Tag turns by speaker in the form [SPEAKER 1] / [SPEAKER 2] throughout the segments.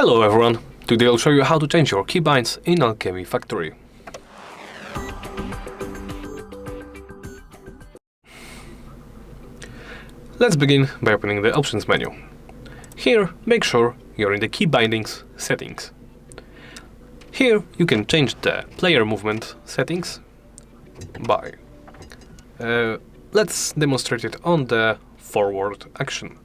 [SPEAKER 1] Hello everyone! Today I'll show you how to change your keybinds in Alchemy Factory. Let's begin by opening the options menu. Here, make sure you're in the Keybindings settings. Here you can change the player movement settings by... let's demonstrate it on the forward action.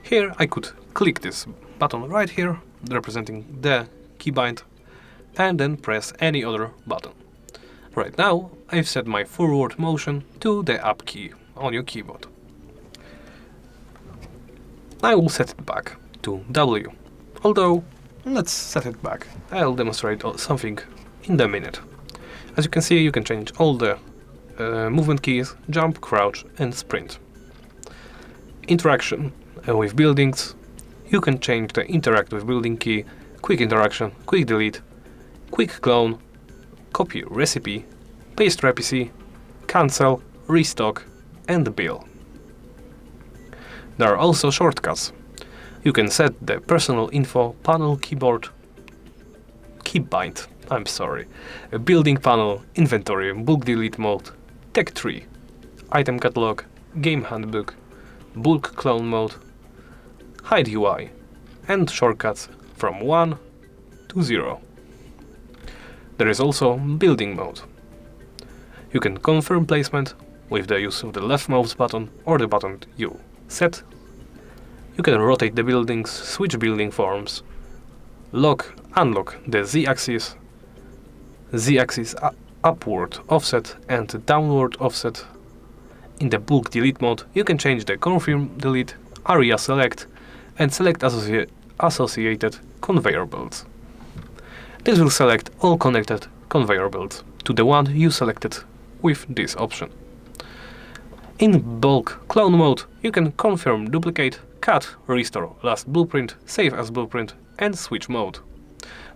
[SPEAKER 1] Here I could click this button right here, representing the keybind, and then press any other button. Right now I've set my forward motion to the up key on your keyboard. I will set it back to W, although let's set it back. I'll demonstrate something in a minute. As you can see, you can change all the movement keys: jump, crouch and sprint. Interaction with buildings. You can change the interact with building key, quick interaction, quick delete, quick clone, copy recipe, paste recipe, cancel, restock and bill. There are also shortcuts. You can set the personal info panel keybind, a building panel, inventory, bulk delete mode, tech tree, item catalog, game handbook, bulk clone mode, hide UI, and shortcuts from 1 to 0. There is also building mode. You can confirm placement with the use of the left mouse button or the button you set. You can rotate the buildings, switch building forms, lock, unlock the Z-axis upward offset and downward offset. In the bulk delete mode, you can change the confirm delete, area select, and select associated conveyor belts. This will select all connected conveyor belts to the one you selected with this option. In bulk clone mode, you can confirm duplicate, cut, restore last blueprint, save as blueprint, and switch mode.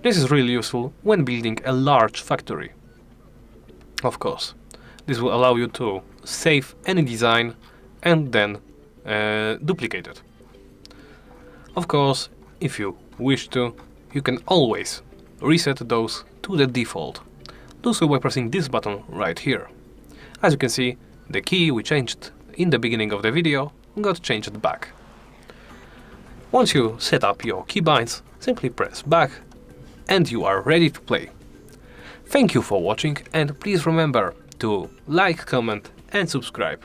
[SPEAKER 1] This is really useful when building a large factory. Of course, this will allow you to save any design and then duplicate it. Of course, if you wish to, you can always reset those to the default. Do so by pressing this button right here. As you can see, the key we changed in the beginning of the video got changed back. Once you set up your keybinds, simply press back and you are ready to play. Thank you for watching, and please remember to like, comment and subscribe.